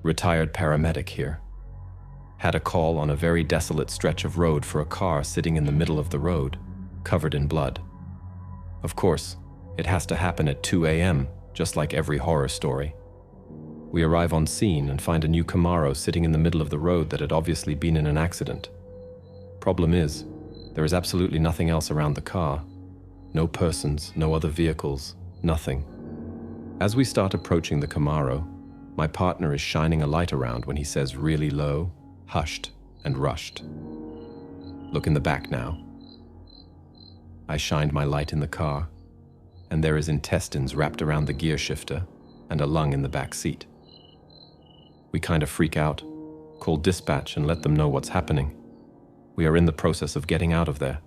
retired paramedic here. Had a call on a very desolate stretch of road for a car sitting in the middle of the road, covered in blood. Of course, it has to happen at 2 a.m., just like every horror story. We arrive on scene and find a new Camaro sitting in the middle of the road that had obviously been in an accident. Problem is, there is absolutely nothing else around the car. No persons, no other vehicles, nothing. As we start approaching the Camaro, my partner is shining a light around when he says really low, hushed, and rushed. Look in the back now. I shined my light in the car, and there is intestines wrapped around the gear shifter and a lung in the back seat. We kind of freak out, call dispatch and let them know what's happening. We are in the process of getting out of there.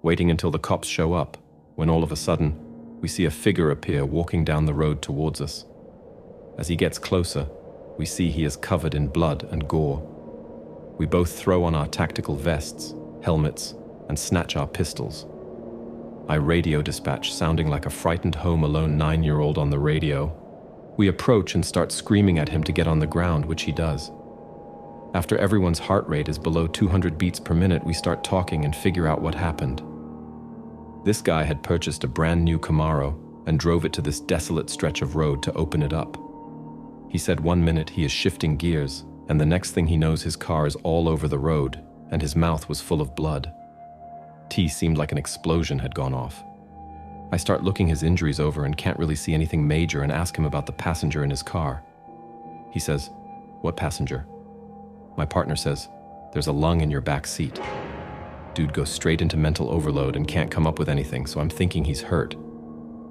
Waiting until the cops show up, when all of a sudden, we see a figure appear walking down the road towards us. As he gets closer, we see he is covered in blood and gore. We both throw on our tactical vests, helmets, and snatch our pistols. I radio dispatch, sounding like a frightened Home Alone 9-year-old on the radio. We approach and start screaming at him to get on the ground, which he does. After everyone's heart rate is below 200 beats per minute, we start talking and figure out what happened. This guy had purchased a brand new Camaro and drove it to this desolate stretch of road to open it up. He said 1 minute he is shifting gears, and the next thing he knows his car is all over the road, and his mouth was full of blood. T seemed like an explosion had gone off. I start looking his injuries over and can't really see anything major and ask him about the passenger in his car. He says, "What passenger?" My partner says, "There's a lung in your back seat." Dude goes straight into mental overload and can't come up with anything, so I'm thinking he's hurt.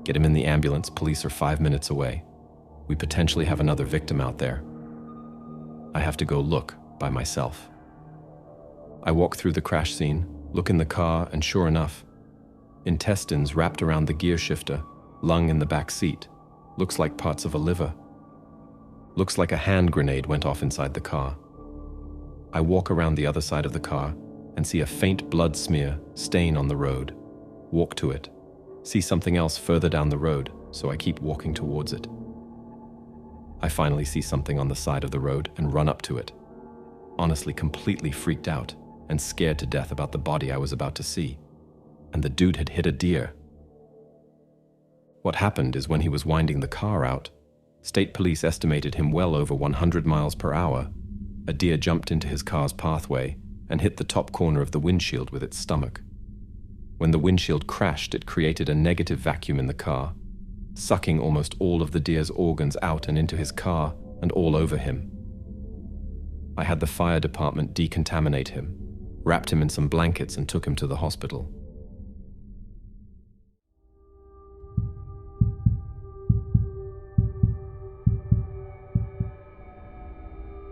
Get him in the ambulance, police are 5 minutes away. We potentially have another victim out there. I have to go look by myself. I walk through the crash scene, look in the car, and sure enough, intestines wrapped around the gear shifter, lung in the back seat, looks like parts of a liver. Looks like a hand grenade went off inside the car. I walk around the other side of the car and see a faint blood smear stain on the road. Walk to it. See something else further down the road, so I keep walking towards it. I finally see something on the side of the road and run up to it. Honestly, completely freaked out and scared to death about the body I was about to see. And the dude had hit a deer. What happened is when he was winding the car out, state police estimated him well over 100 miles per hour. A deer jumped into his car's pathway and hit the top corner of the windshield with its stomach. When the windshield crashed, it created a negative vacuum in the car, sucking almost all of the deer's organs out and into his car and all over him. I had the fire department decontaminate him, wrapped him in some blankets and took him to the hospital.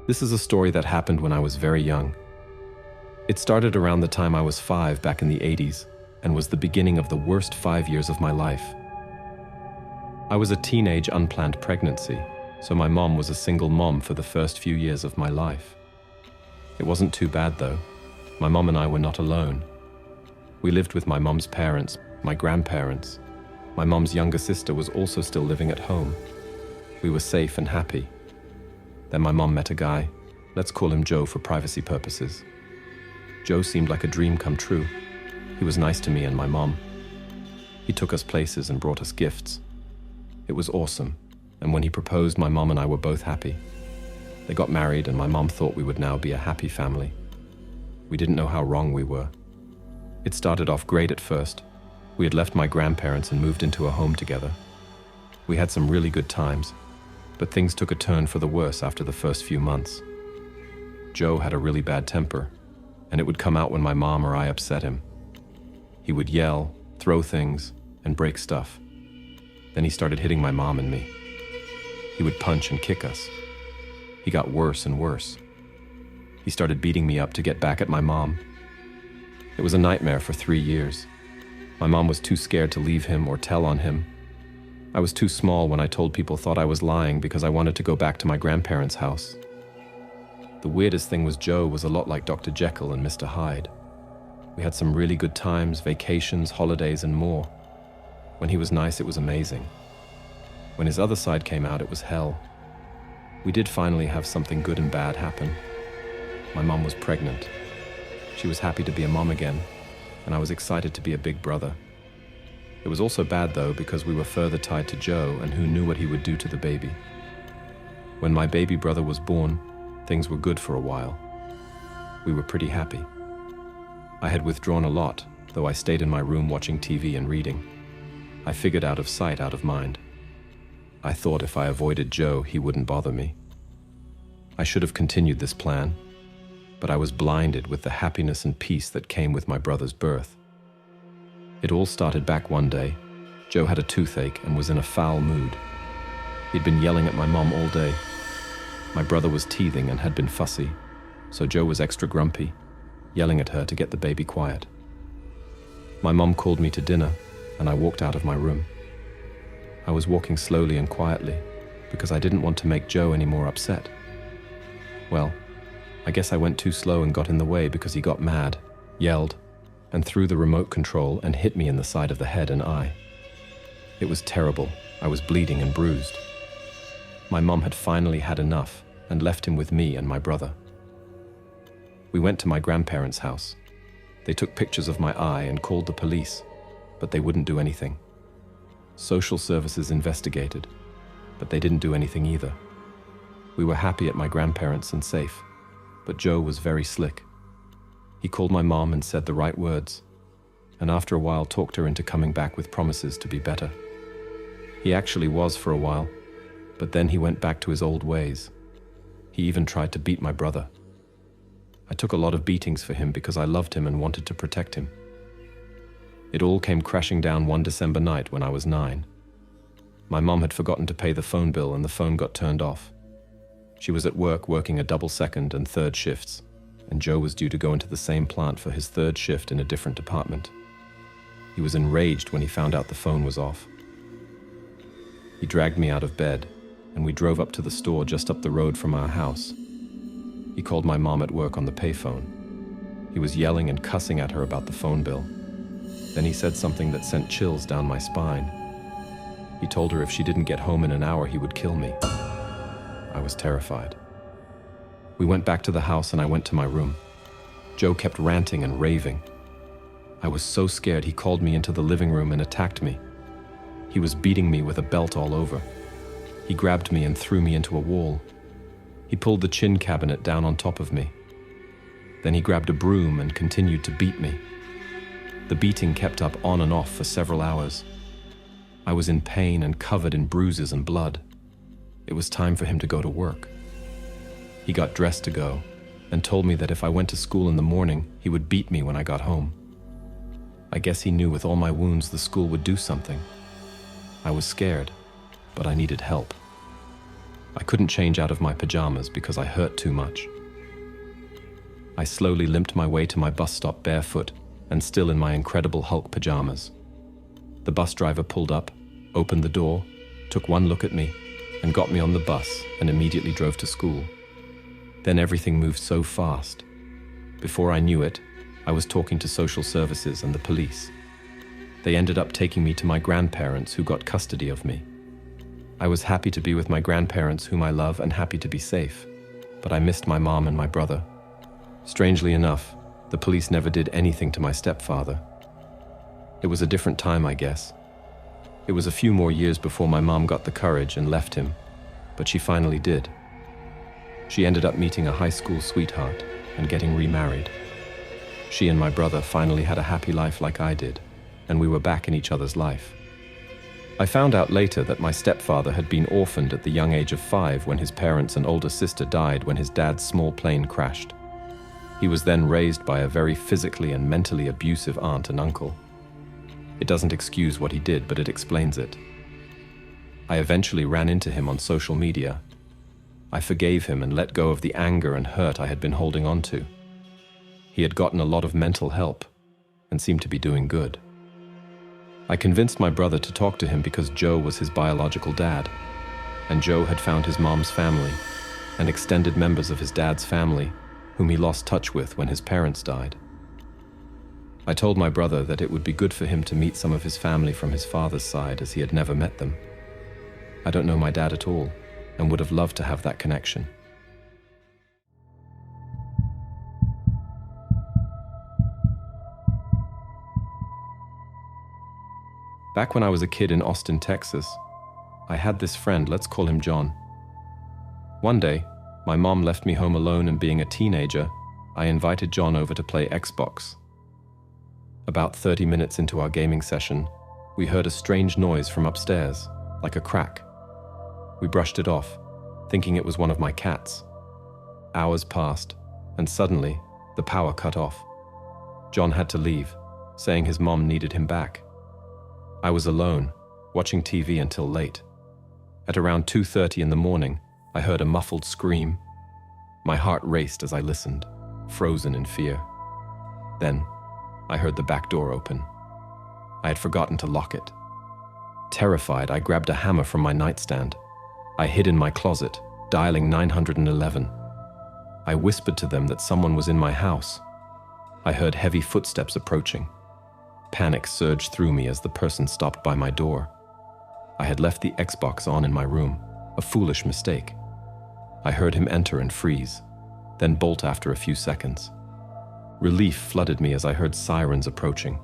This is a story that happened when I was very young. It started around the time I was 5 back in the 80s and was the beginning of the worst 5 years of my life. I was a teenage unplanned pregnancy, so my mom was a single mom for the first few years of my life. It wasn't too bad though. My mom and I were not alone. We lived with my mom's parents, my grandparents. My mom's younger sister was also still living at home. We were safe and happy. Then my mom met a guy. Let's call him Joe for privacy purposes. Joe seemed like a dream come true. He was nice to me and my mom. He took us places and brought us gifts. It was awesome, and when he proposed, my mom and I were both happy. They got married and my mom thought we would now be a happy family. We didn't know how wrong we were. It started off great at first. We had left my grandparents and moved into a home together. We had some really good times, but things took a turn for the worse after the first few months. Joe had a really bad temper, and it would come out when my mom or I upset him. He would yell, throw things, and break stuff. Then he started hitting my mom and me. He would punch and kick us. He got worse and worse. He started beating me up to get back at my mom. It was a nightmare for 3 years. My mom was too scared to leave him or tell on him. I was too small when I told people thought I was lying because I wanted to go back to my grandparents' house. The weirdest thing was Joe was a lot like Dr. Jekyll and Mr. Hyde. We had some really good times, vacations, holidays, and more. When he was nice, it was amazing. When his other side came out, it was hell. We did finally have something good and bad happen. My mom was pregnant. She was happy to be a mom again, and I was excited to be a big brother. It was also bad, though, because we were further tied to Joe, and who knew what he would do to the baby. When my baby brother was born, things were good for a while. We were pretty happy. I had withdrawn a lot, though I stayed in my room watching TV and reading. I figured out of sight, out of mind. I thought if I avoided Joe, he wouldn't bother me. I should have continued this plan, but I was blinded with the happiness and peace that came with my brother's birth. It all started back one day. Joe had a toothache and was in a foul mood. He'd been yelling at my mom all day. My brother was teething and had been fussy, so Joe was extra grumpy, yelling at her to get the baby quiet. My mom called me to dinner, and I walked out of my room. I was walking slowly and quietly because I didn't want to make Joe any more upset. Well, I guess I went too slow and got in the way because he got mad, yelled, and threw the remote control and hit me in the side of the head and eye. It was terrible. I was bleeding and bruised. My mom had finally had enough and left him with me and my brother. We went to my grandparents' house. They took pictures of my eye and called the police, but they wouldn't do anything. Social services investigated, but they didn't do anything either. We were happy at my grandparents and safe, but Joe was very slick. He called my mom and said the right words, and after a while talked her into coming back with promises to be better. He actually was for a while, but then he went back to his old ways. He even tried to beat my brother. I took a lot of beatings for him because I loved him and wanted to protect him. It all came crashing down one December night when I was 9. My mom had forgotten to pay the phone bill and the phone got turned off. She was at work working a double second and third shifts, and Joe was due to go into the same plant for his third shift in a different department. He was enraged when he found out the phone was off. He dragged me out of bed, and we drove up to the store just up the road from our house. He called my mom at work on the payphone. He was yelling and cussing at her about the phone bill. Then he said something that sent chills down my spine. He told her if she didn't get home in an hour, he would kill me. I was terrified. We went back to the house and I went to my room. Joe kept ranting and raving. I was so scared he called me into the living room and attacked me. He was beating me with a belt all over. He grabbed me and threw me into a wall. He pulled the chin cabinet down on top of me. Then he grabbed a broom and continued to beat me. The beating kept up on and off for several hours. I was in pain and covered in bruises and blood. It was time for him to go to work. He got dressed to go and told me that if I went to school in the morning, he would beat me when I got home. I guess he knew with all my wounds the school would do something. I was scared, but I needed help. I couldn't change out of my pajamas because I hurt too much. I slowly limped my way to my bus stop barefoot and still in my Incredible Hulk pajamas. The bus driver pulled up, opened the door, took one look at me, and got me on the bus and immediately drove to school. Then everything moved so fast. Before I knew it, I was talking to social services and the police. They ended up taking me to my grandparents, who got custody of me. I was happy to be with my grandparents, whom I love, and happy to be safe, but I missed my mom and my brother. Strangely enough, the police never did anything to my stepfather. It was a different time, I guess. It was a few more years before my mom got the courage and left him, but she finally did. She ended up meeting a high school sweetheart and getting remarried. She and my brother finally had a happy life like I did, and we were back in each other's life. I found out later that my stepfather had been orphaned at the young age of 5 when his parents and older sister died when his dad's small plane crashed. He was then raised by a very physically and mentally abusive aunt and uncle. It doesn't excuse what he did, but it explains it. I eventually ran into him on social media. I forgave him and let go of the anger and hurt I had been holding on to. He had gotten a lot of mental help and seemed to be doing good. I convinced my brother to talk to him because Joe was his biological dad, and Joe had found his mom's family and extended members of his dad's family, whom he lost touch with when his parents died. I told my brother that it would be good for him to meet some of his family from his father's side, as he had never met them. I don't know my dad at all, and would have loved to have that connection. Back when I was a kid in Austin, Texas, I had this friend, let's call him John. One day, my mom left me home alone, and being a teenager, I invited John over to play Xbox. About 30 minutes into our gaming session, we heard a strange noise from upstairs, like a crack. We brushed it off, thinking it was one of my cats. Hours passed, and suddenly, the power cut off. John had to leave, saying his mom needed him back. I was alone, watching TV until late. At around 2:30 in the morning, I heard a muffled scream. My heart raced as I listened, frozen in fear. Then, I heard the back door open. I had forgotten to lock it. Terrified, I grabbed a hammer from my nightstand. I hid in my closet, dialing 911. I whispered to them that someone was in my house. I heard heavy footsteps approaching. Panic surged through me as the person stopped by my door. I had left the Xbox on in my room, a foolish mistake. I heard him enter and freeze, then bolt after a few seconds. Relief flooded me as I heard sirens approaching.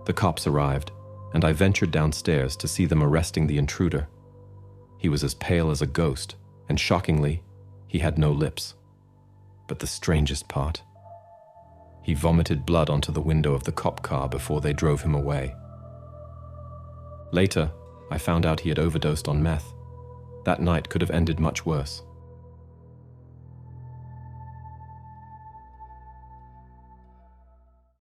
The cops arrived, and I ventured downstairs to see them arresting the intruder. He was as pale as a ghost, and shockingly, he had no lips. But the strangest part, he vomited blood onto the window of the cop car before they drove him away. Later, I found out he had overdosed on meth. That night could have ended much worse.